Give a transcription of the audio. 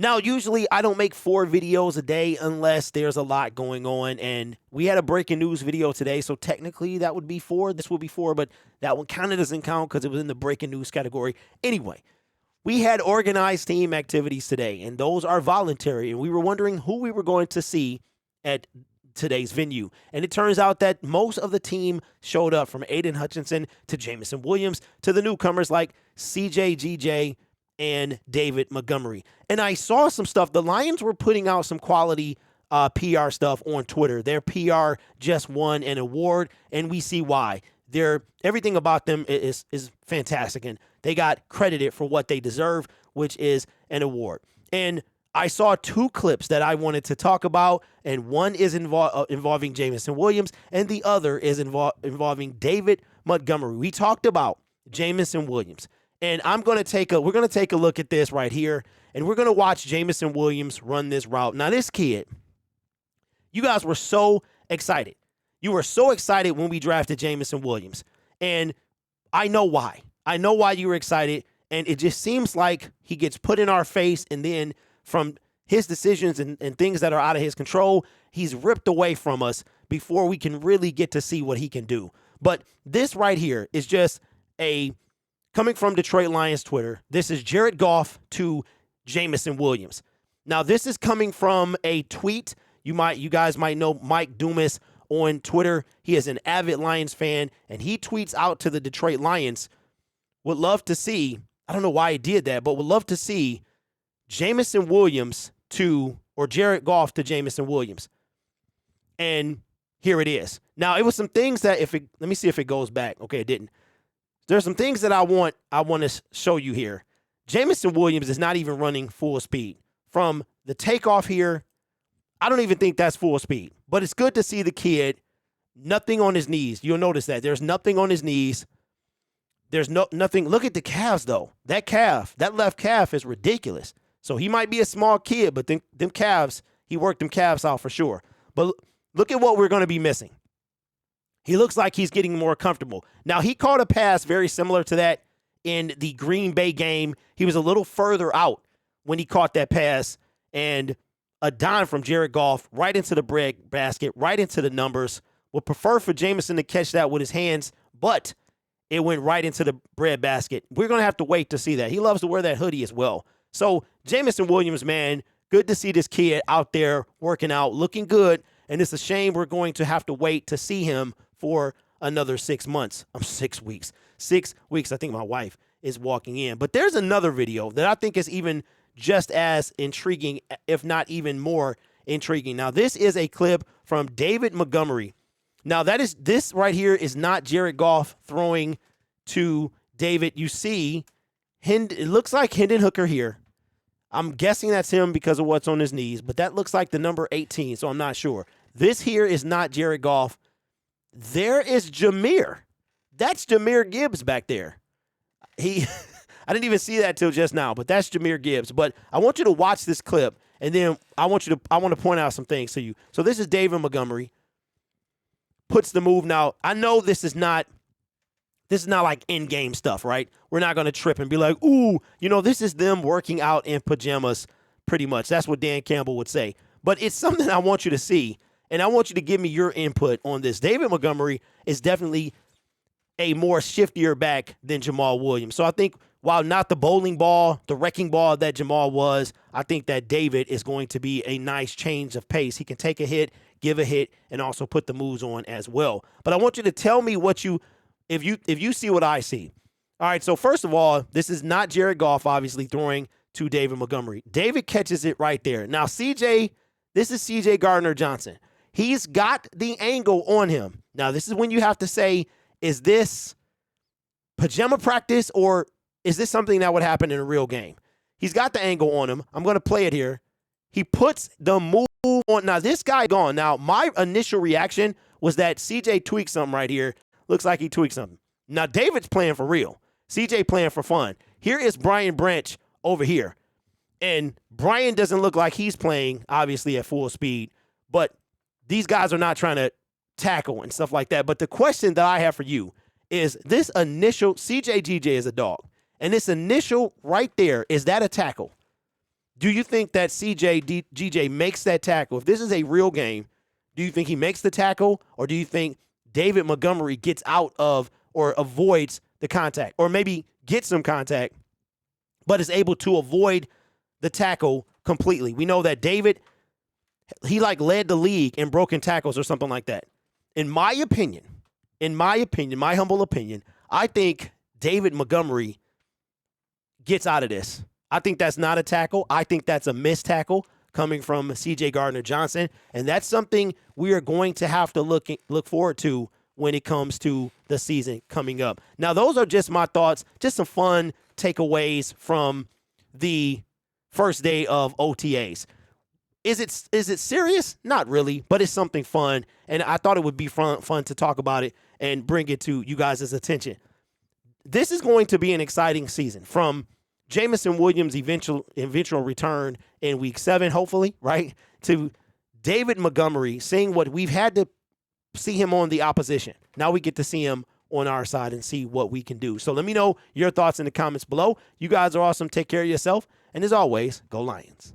Now, usually I don't make 4 videos a day unless there's a lot going on, and we had a breaking news video today, so technically that would be 4. This will be 4, but that one kind of doesn't count because it was in the breaking news category. Anyway, we had organized team activities today, and those are voluntary, and we were wondering who we were going to see at today's venue. And it turns out that most of the team showed up, from Aiden Hutchinson to Jameson Williams to the newcomers like CJ GJ and David Montgomery. And I saw some stuff. The Lions were putting out some quality PR stuff on Twitter. Their PR just won an award, and we see why. Everything about them is fantastic, and they got credited for what they deserve, which is an award. And I saw 2 clips that I wanted to talk about, and one is involving Jameson Williams, and the other is involving David Montgomery. We talked about Jameson Williams, and we're going to take a look at this right here, and we're going to watch Jameson Williams run this route. Now, this kid, you guys were so excited. You were so excited when we drafted Jameson Williams, and I know why. I know why you were excited, and it just seems like he gets put in our face, and then from his decisions and things that are out of his control, he's ripped away from us before we can really get to see what he can do. But this right here is just coming from Detroit Lions Twitter. This is Jared Goff to Jameson Williams. Now, this is coming from a tweet. You guys might know Mike Dumas on Twitter. He is an avid Lions fan, and he tweets out to the Detroit Lions, would love to see, I don't know why he did that, but would love to see Jameson Williams or Jared Goff to Jameson Williams. And here it is. Now, it was some things that let me see if it goes back. Okay, it didn't. There's some things that I want to show you here. Jameson Williams is not even running full speed. From the takeoff here, I don't even think that's full speed. But it's good to see the kid, nothing on his knees. You'll notice that. There's nothing on his knees. There's nothing. Look at the calves, though. That left calf is ridiculous. So he might be a small kid, but them calves, he worked them calves out for sure. But look at what we're going to be missing. He looks like he's getting more comfortable. Now, he caught a pass very similar to that in the Green Bay game. He was a little further out when he caught that pass, and a dime from Jared Goff right into the bread basket, right into the numbers. Would prefer for Jameson to catch that with his hands, but it went right into the bread basket. We're going to have to wait to see that. He loves to wear that hoodie as well. So, Jameson Williams, man, good to see this kid out there working out, looking good, and it's a shame we're going to have to wait to see him for another 6 months. 6 weeks. 6 weeks. I think my wife is walking in. But there's another video that I think is even just as intriguing, if not even more intriguing. Now, this is a clip from David Montgomery. Now, this right here is not Jared Goff throwing to David. You see, it looks like Hendon Hooker here. I'm guessing that's him because of what's on his knees, but that looks like the number 18, so I'm not sure. This here is not Jared Goff. There is Jameer. That's Jameer Gibbs back there. I didn't even see that till just now, but that's Jameer Gibbs. But I want you to watch this clip, and then I want to point out some things to you. So this is David Montgomery. Puts the move. Now, I know this is not like in-game stuff, right? We're not going to trip and be like, ooh, this is them working out in pajamas pretty much. That's what Dan Campbell would say. But it's something I want you to see, and I want you to give me your input on this. David Montgomery is definitely a more shiftier back than Jamal Williams. So I think while not the bowling ball, the wrecking ball that Jamal was, I think that David is going to be a nice change of pace. He can take a hit, give a hit, and also put the moves on as well. But I want you to tell me if you see what I see. All right, so first of all, this is not Jared Goff, obviously, throwing to David Montgomery. David catches it right there. Now, this is CJ Gardner-Johnson. He's got the angle on him. Now, this is when you have to say, is this pajama practice or is this something that would happen in a real game? He's got the angle on him. I'm going to play it here. He puts the move on. Now, this guy gone. Now, my initial reaction was that CJ tweaked something right here. Looks like he tweaked something. Now, David's playing for real. CJ playing for fun. Here is Brian Branch over here. And Brian doesn't look like he's playing, obviously, at full speed. But these guys are not trying to tackle and stuff like that. But the question that I have for you is this initial, CJ GJ is a dog. And this initial right there, is that a tackle? Do you think that GJ makes that tackle? If this is a real game, do you think he makes the tackle, or do you think David Montgomery gets out of or avoids the contact, or maybe gets some contact, but is able to avoid the tackle completely? We know that David, he like led the league in broken tackles or something like that. In my humble opinion, I think David Montgomery gets out of this. I think that's not a tackle. I think that's a missed tackle coming from C.J. Gardner-Johnson, and that's something we are going to have to look forward to when it comes to the season coming up. Now, those are just my thoughts, just some fun takeaways from the first day of OTAs. Is it serious? Not really, but it's something fun, and I thought it would be fun to talk about it and bring it to you guys' attention. This is going to be an exciting season, from Jameson Williams' eventual return in week 7, hopefully, right, to David Montgomery, seeing what we've had to see him on the opposition. Now we get to see him on our side and see what we can do. So let me know your thoughts in the comments below. You guys are awesome. Take care of yourself. And as always, go Lions.